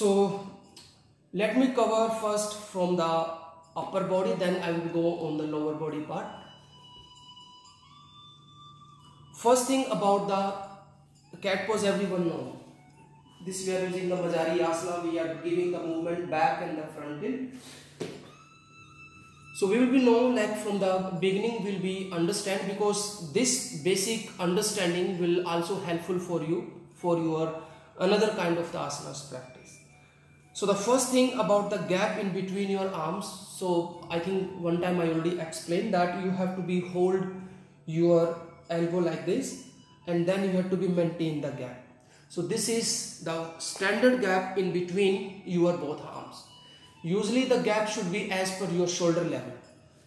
So let me cover first from the upper body, then I will go on the lower body part. First thing about the cat pose, everyone knows. This we are using the Majari Asana, we are giving the movement back and the front in. So we will be known like from the beginning will be understand, because this basic understanding will also helpful for you for your another kind of the asanas practice. So the first thing about the gap in between your arms. So I think one time I already explained that you have to be hold your elbow like this, and then you have to be maintain the gap. So this is the standard gap in between your both arms. Usually the gap should be as per your shoulder level.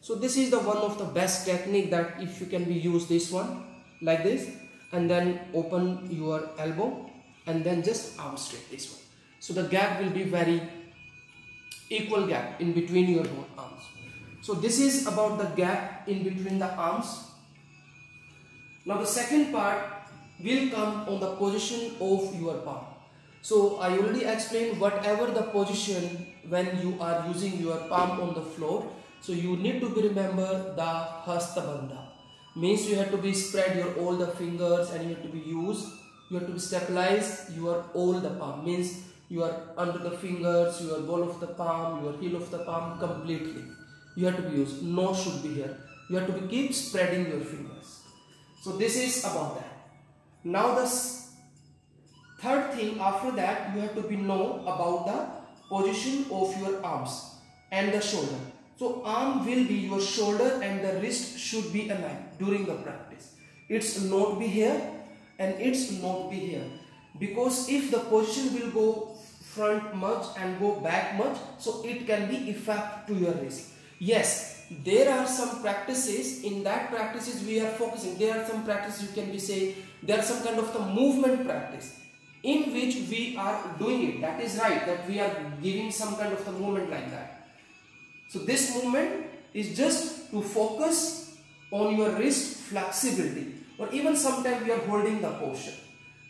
So this is the one of the best technique, that if you can be use this one like this, and then open your elbow and then just arm straight this one. So the gap will be very equal gap in between your both arms. So this is about the gap in between the arms. Now the second part will come on the position of your palm. So I already explained whatever the position when you are using your palm on the floor. So you need to be remember the Hasta Bandha. Means you have to be spread your all the fingers, and you have to be use. You have to stabilize your all the palm. Means you are under the fingers, your ball of the palm, your heel of the palm completely. You have to be used. No should be here. You have to be keep spreading your fingers. So this is about that. Now the third thing after that, you have to be know about the position of your arms and the shoulder. So arm will be your shoulder and the wrist should be aligned during the practice. It's not be here and it's not be here, because if the position will go front much and go back much, so it can be effect to your wrist. Yes, there are some practices, in that practices we are focusing. There are some practices you can be say, there are some kind of the movement practice in which we are doing it. That is right, that we are giving some kind of the movement like that. So this movement is just to focus on your wrist flexibility, or even sometimes we are holding the posture.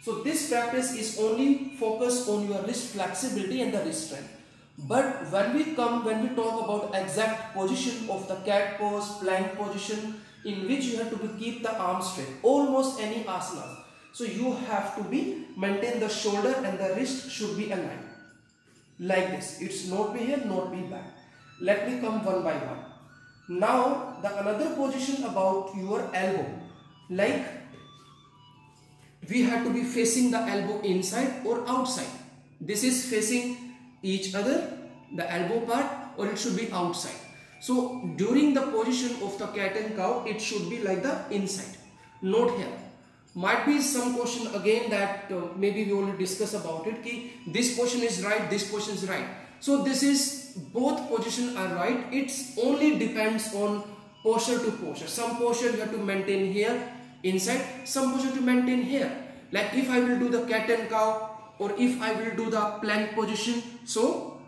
So this practice is only focused on your wrist flexibility and the wrist strength. But when we talk about exact position of the cat pose, plank position, in which you have to keep the arm straight, almost any asana. So you have to be maintain the shoulder and the wrist should be aligned like this. It's not be here, not be back. Let me come one by one. Now the another position about your elbow, like we have to be facing the elbow inside or outside. This is facing each other, the elbow part, or it should be outside. So during the position of the cat and cow, it should be like the inside, not here. Might be some question again that maybe we already discuss about it, ki this position is right, this position is right. So this is both positions are right. It's only depends on posture to posture. Some posture you have to maintain here inside, some posture to maintain here. Like if I will do the cat and cow, or if I will do the plank position, so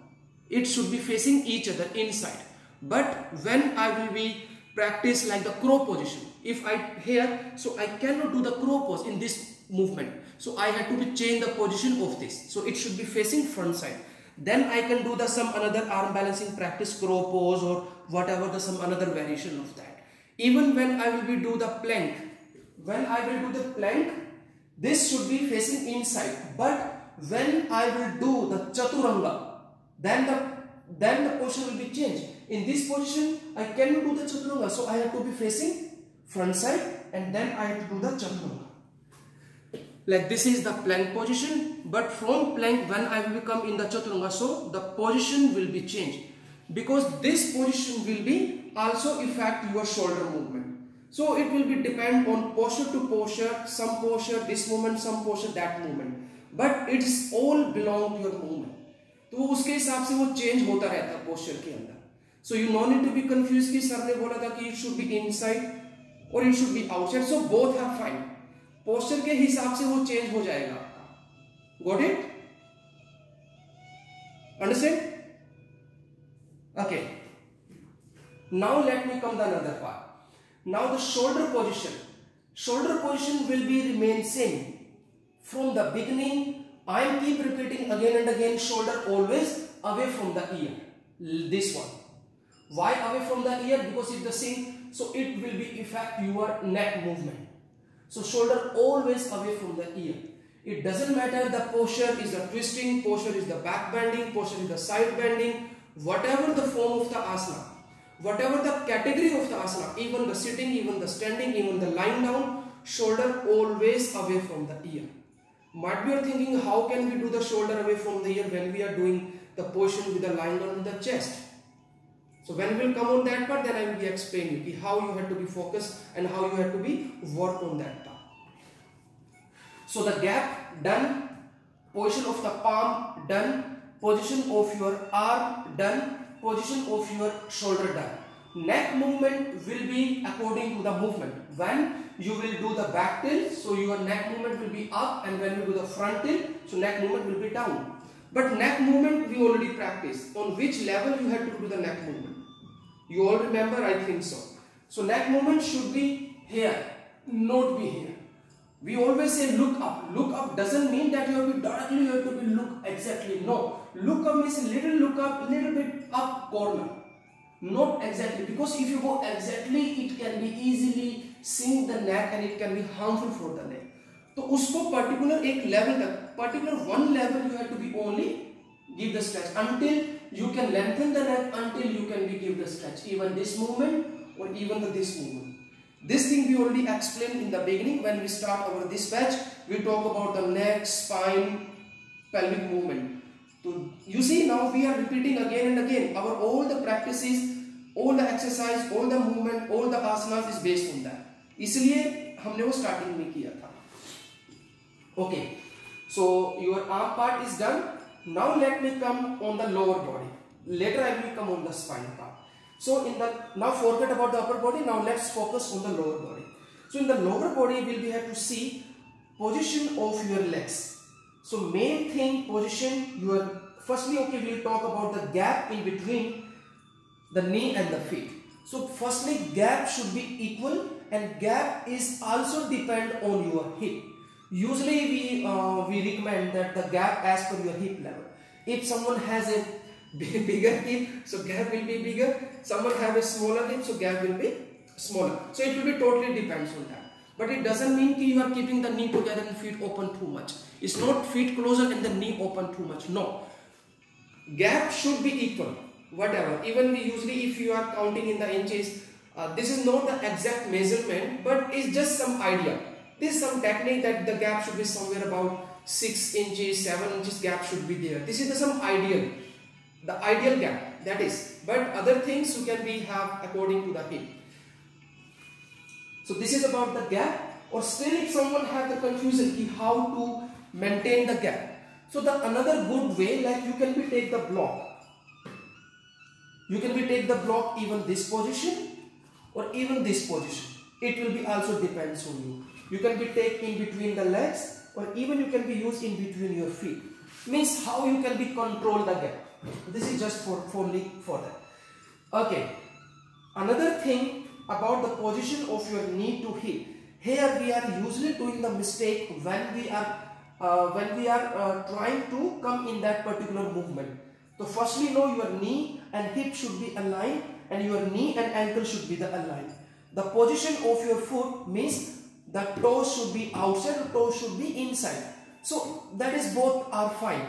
it should be facing each other inside. But when I will be practice like the crow position, if I here, so I cannot do the crow pose in this movement. So I have to be change the position of this. So it should be facing front side. Then I can do the some another arm balancing practice, crow pose or whatever the some another variation of that. Even when I will be do the plank, when I will do the plank, this should be facing inside. But when I will do the chaturanga, then the position will be changed. In this position, I cannot do the chaturanga, so I have to be facing front side, and then I have to do the chaturanga. Like this is the plank position, but from plank when I will come in the chaturanga, so the position will be changed, because this position will be also affect your shoulder movement. So it will be depend on posture to posture, some posture this movement, some posture that movement, but it's all belong to your movement. तो उसके हिसाब से वो change होता रहता है posture के अंदर. So you no need to be confused कि सर ने बोला था कि it should be inside or it should be outside. So both are fine. Posture के हिसाब से वो चेंज हो जाएगा आपका. Got it? Understand? Okay. Now let me come to another part. Now the shoulder position. Shoulder position will be remain same from the beginning I am keep repeating again and again, shoulder always away from the ear. This one. Why away from the ear? Because it's the same, so it will be affect your neck movement. So shoulder always away from the ear. It doesn't matter the posture is the twisting, posture is the back bending, posture is the side bending, whatever the form of the asana, whatever the category of the asana, even the sitting, even the standing, even the lying down, shoulder always away from the ear. Might be you are thinking, how can we do the shoulder away from the ear when we are doing the position with the lying down in the chest? So when we will come on that part, then I will be explaining you how you have to be focused and how you have to be work on that part. So the gap done, position of the palm done, position of your arm done, position of your shoulder done. Neck movement will be according to the movement. When you will do the back tilt, so your neck movement will be up, and when you do the front tilt, so neck movement will be down. But neck movement we already practiced. On which level you have to do the neck movement? You all remember? I think so. So neck movement should be here, not be here. We always say look up. Look up doesn't mean that you have to directly, you have to be look exactly. No. Look up means little look up, little bit up corner. Not exactly. Because if you go exactly, it can be easily sink the neck and it can be harmful for the neck. तो उसको particular एक level तक, particular one level you have to be only give the stretch until you can lengthen the neck, until you can be give the stretch. Even this movement or even this movement. This thing we already explained in the beginning when we start our this batch. We talk about the neck, spine, pelvic movement. So you see now we are repeating again and again. Our all the practices, all the exercise, all the movement, all the asanas is based on that. इसलिए हमने वो starting में किया था. Okay, so your arm part is done. Now let me come on the lower body. Later I will come on the spine part. So in the now forget about the upper body. Now let's focus on the lower body. So in the lower body we have to see position of your legs. So main thing position your firstly okay we will talk about the gap in between the knee and the feet. So firstly gap should be equal and gap is also depend on your hip. Usually we recommend that the gap as per your hip level. If someone has a bigger hip, so gap will be bigger. Someone have a smaller hip, so gap will be smaller. So it will be totally depends on that. But it doesn't mean that you are keeping the knee together and feet open too much. It's not feet closer and the knee open too much. No. Gap should be equal. Whatever. Even we usually if you are counting in the inches, this is not the exact measurement, but it's just some idea. This is some technique that the gap should be somewhere about 6 inches, 7 inches gap should be there. This is some ideal. The ideal gap, that is. But other things you can be have according to the hip. So this is about the gap. Or still if someone have the confusion how to maintain the gap. So the another good way, like you can be take the block. You can be take the block even this position or even this position. It will be also depends on you. You can be take in between the legs or even you can be used in between your feet. Means how you can be control the gap. This is just only for that. Okay. Another thing about the position of your knee to hip. Here we are usually doing the mistake when we are trying to come in that particular movement. So firstly know your knee and hip should be aligned and your knee and ankle should be the aligned. The position of your foot means the toes should be outside, the toes should be inside. So that is both are fine.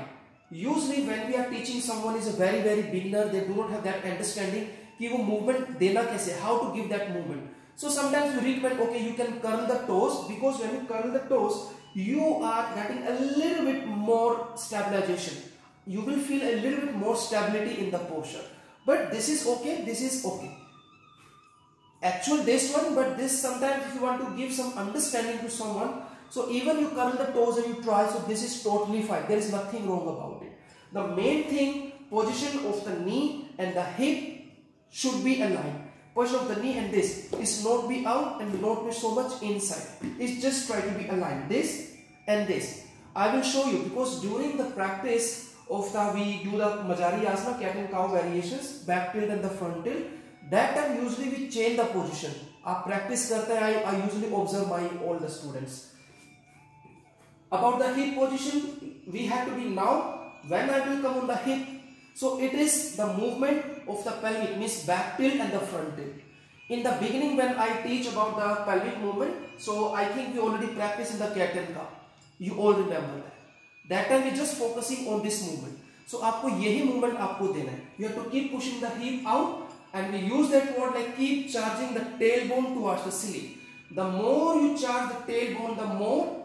Usually when we are teaching someone is a very beginner, they do not have that understanding कि वो movement देना कैसे, how to give that movement. So sometimes we recommend okay you can curl the toes, because when you curl the toes you are getting a little bit more stabilization. You will feel a little bit more stability in the posture. But this is okay, this is okay. Actual this one, but this sometimes if you want to give some understanding to someone, so even you curl the toes and you try, so this is totally fine. There is nothing wrong about it. The main thing, position of the knee and the hip should be aligned. Position of the knee and this is not be out and not be so much inside. It's just try to be aligned. This and this. I will show you because during the practice of the we do the Majari Asana, cat and cow variations, back tilt and the front tilt. That time usually we change the position. आप practice करते हैं, I usually observe my all the students. About the hip position, we have to be now, when I will come on the hip, so it is the movement of the pelvic, means back tilt and the front tilt. In the beginning when I teach about the pelvic movement, so I think we already practiced in the cat and cow. You all remember that. That time we just focusing on this movement. So आपको यही movement आपको देना है. You have to keep pushing the hip out, and we use that word like keep charging the tailbone towards the ceiling. The more you charge the tailbone, the more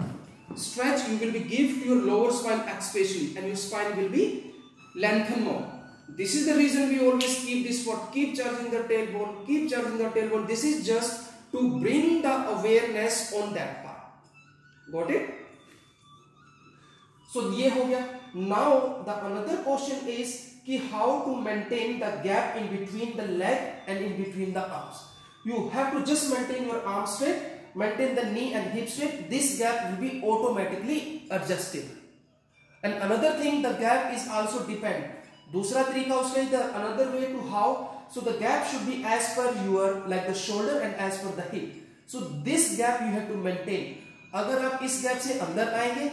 stretch you will be give to your lower spine especially, and your spine will be lengthened more. This is the reason we always keep this word, keep charging the tailbone, keep charging the tailbone. This is just to bring the awareness on that part. Got it? So ये हो गया. Now the another question is कि how to maintain the gap in between the leg and in between the arms. You have to just maintain your arm straight, maintain the knee and hip straight. This gap will be automatically adjusted. And another thing, the gap is also depend. दूसरा तरीका उसका the another way to how, so the gap should be as per your like the shoulder and as per the hip. So this gap you have to maintain. अगर आप इस gap से अंदर आएंगे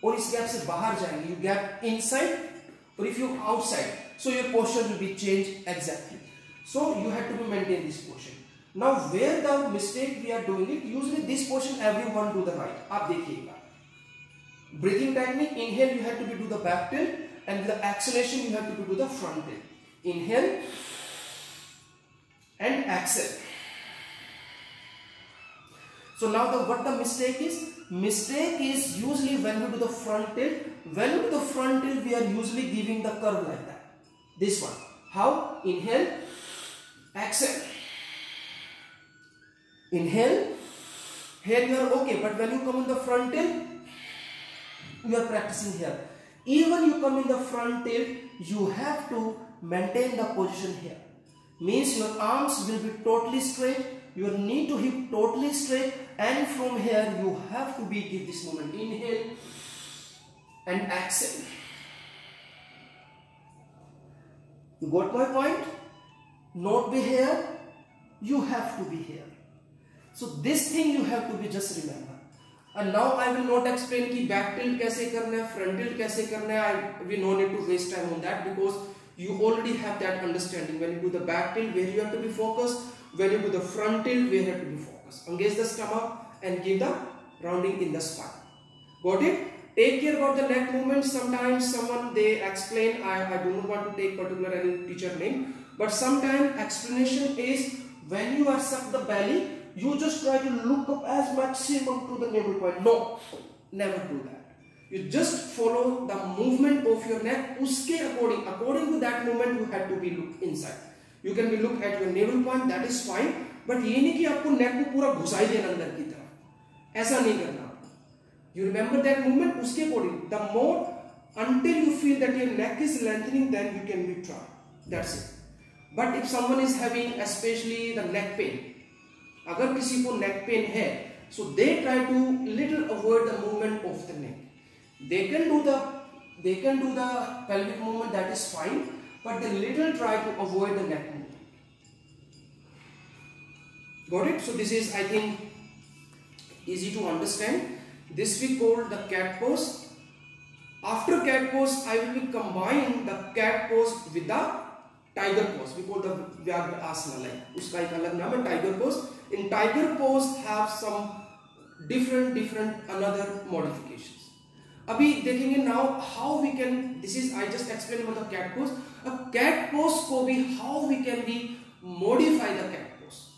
और इस gap से बाहर जाएंगे, you gap inside, or if you outside, so your posture will be changed exactly. So you have to maintain this portion. Now where the mistake we are doing it, usually this portion everyone do the right. आप देखिएगा. Breathing technique, inhale you have to do the back tilt, and with the exhalation you have to do the front tilt. Inhale and exhale. So now what the mistake is? Mistake is usually when we do the front tilt. When we do the front tilt, we are usually giving the curve like that. This one. How? Inhale, exhale. Inhale. Here you are okay, but when you come in the front tilt, you are practicing here. Even you come in the front tilt, you have to maintain the position here. Means your arms will be totally straight, your knee to hip totally straight, and from here you have to be give this movement. Inhale and exhale. You got my point? Not be here, you have to be here. So this thing you have to be just remember. And now I will not explain कि back tilt कैसे करना है, front tilt कैसे करना है. We no need to waste time on that because you already have that understanding. When you do the back tilt, where you have to be focused. When you do the front tilt, where you have to be focused. Engage the stomach and give the rounding in the spine. Got it? Take care about the neck movement. Sometimes someone they explain. I do not want to take particular any teacher name, but sometimes explanation is when you are suck the belly, you just try to look up as maximum to the navel point. No, never do that. You just follow the movement of your neck. Uske according to that movement, you have to be look inside. You can be look at your navel point. That is fine. But ये नहीं कि आपको neck को पूरा घुसाई देना अंदर की तरफ. ऐसा नहीं करना. You remember that movement. उसके according. The more until you feel that your neck is lengthening, then you can be try. That's it. But if someone is having especially the neck pain, अगर किसी को neck pain है, so they try to little avoid the movement of the neck. They can do the pelvic movement, that is fine, but they little try to avoid the neck movement. Got it? So this is, I think, easy to understand. This we call the cat pose. After cat pose, I will be combining the cat pose with the tiger pose. We call the Vyagra asana, like uska ek alag naam hai, tiger pose. In tiger pose have some different another modifications. अभी देखेंगे now how we can, this is I just explained about the cat pose. अब cat pose को भी how we can be modify the cat pose.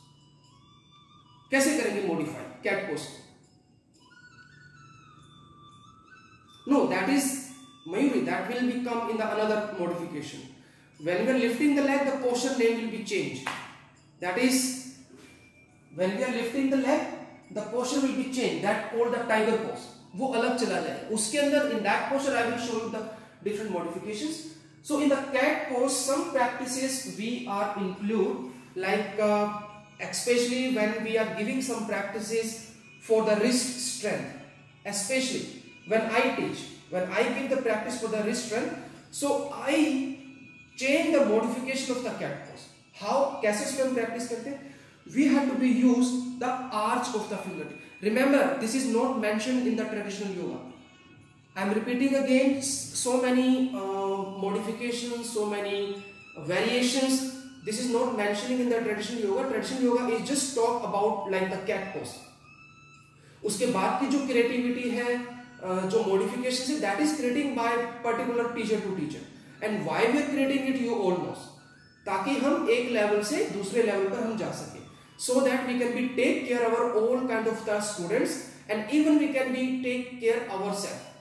कैसे करेंगे modify cat pose? No, that is Mayuri, that will become in the another modification. When we are lifting the leg, the posture name will be changed. That is, when we are lifting the leg, the posture will be changed. That called the tiger pose. वो अलग चला जाए. उसके अंदर in that posture I will show you the different modifications. So in the cat pose, some practices we are include, like especially when we are giving some practices for the wrist strength. Especially when I teach, when I give the practice for the wrist strength, so I change the modification of the cat pose. How? कैसे इसमें हम practice करते हैं? We have to be use the arch of the fingertip. Remember, this is not mentioned in the traditional yoga. I'm repeating again, so many modifications, so many variations. This is not mentioning in the traditional yoga. Traditional yoga is just talk about like the cat pose. उसके बाद की जो creativity है, जो modifications है, that is creating by particular teacher to teacher. And why we are creating it, you all know. ताकि हम एक level से दूसरे level पर हम जा सके. So that we can be take care of our own kind of the students, and even we can be take care ourselves.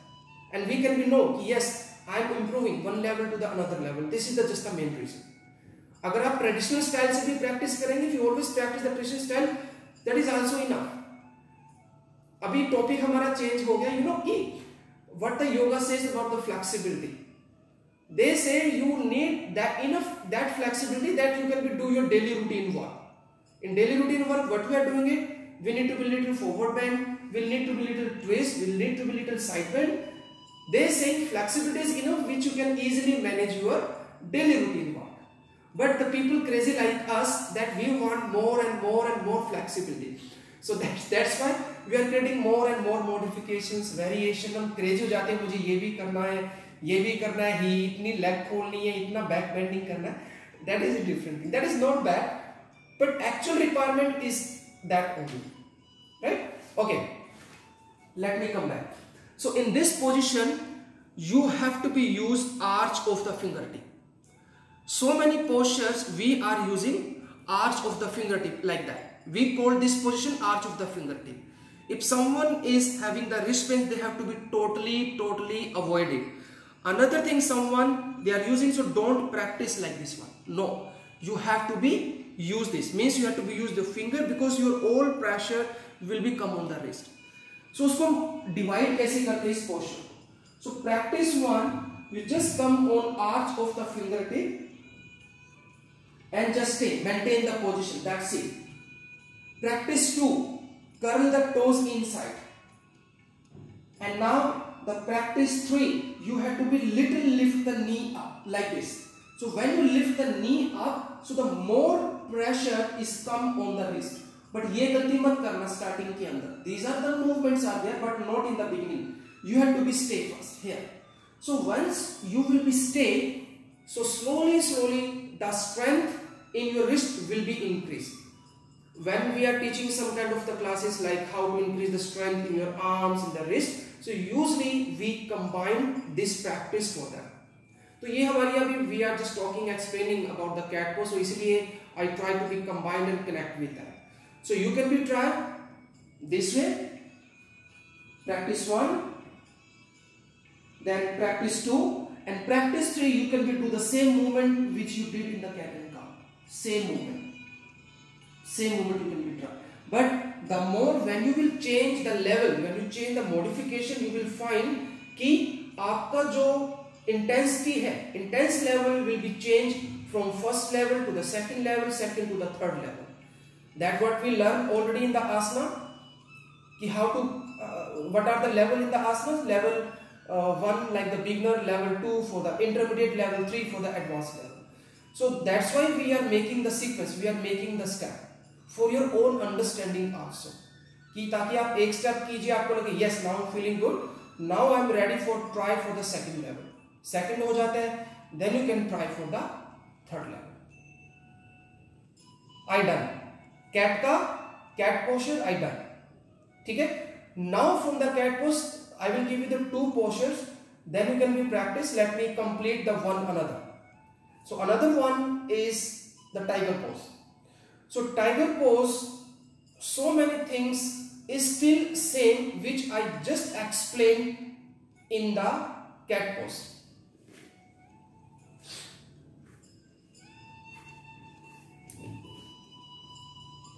And we can be know कि yes, I am improving one level to the another level. This is the just the main reason. अगर आप traditional style से भी practice करेंगे, if you always practice the traditional style, that is also enough. अभी topic हमारा change हो गया, you know कि what the yoga says about the flexibility. They say you need that enough that flexibility that you can be do your daily routine work. In daily routine work, what we are doing it, we need to be little forward bend, we need to be little twist, we need to be little side bend. They say flexibility is enough which you can easily manage your daily routine work. But the people crazy like us that we want more and more and more flexibility. So that's why we are creating more and more modifications, variation. हम crazy हो जाते हैं, मुझे ये भी करना है, ये भी करना है, ही इतनी leg खोलनी है, इतना back bending करना है. That is a different thing. That is not bad, but actual requirement is that only, right? Okay, let me come back. So in this position, you have to be used arch of the fingertip. So many postures we are using arch of the fingertip like that. We call this position arch of the fingertip. If someone is having the wrist pain, they have to be totally avoid it. Another thing, someone they are using, so don't practice like this one. No, you have to be use this. Means you have to be use the finger because your all pressure will be come on the wrist. So उसको हम divide कैसे करते हैं इस posture. So practice one, you just come on arch of the fingertip and just stay, maintain the position. That's it. Practice 2, curl the toes inside. And now the practice 3, you have to be little lift the knee up like this. So when you lift the knee up, so the more pressure is come on the wrist. But ये गलती मत करना starting के अंदर. These are the movements are there, but not in the beginning. You have to be stay first here. So once you will be stay, so slowly the strength in your wrist will be increased. When we are teaching some kind of the classes like how to increase the strength in your arms and the wrist, so usually we combine this practice for them. तो ये हमारी अभी we are just talking explaining about the cat pose, so इसलिए I try to be combined and connect with that. So you can be try this way, practice 1, then practice 2, and practice 3 you can be do the same movement which you did in the cat and cow. Same movement you can be try. But the more when you will change the level, when you change the modification, you will find कि आपका जो intensity है, intense level will be changed from first level to the second level, second to the third level. That what we learned already in the asana. कि how to what are the level in the asanas? Level 1 like the beginner, level 2 for the intermediate, level 3 for the advanced level. So that's why we are making the sequence, we are making the step for your own understanding also. कि ताकि आप एक step कीजिए, आपको लगे yes now I'm feeling good, now I'm ready for try for the second level. Second हो जाता है, then you can try for the third level. I done. Cat posture I done. ठीक है? Now from the cat pose I will give you the 2 postures, then you can be practice. Let me complete the one another. So another one is the tiger pose. So tiger pose, so many things is still same which I just explained in the cat pose.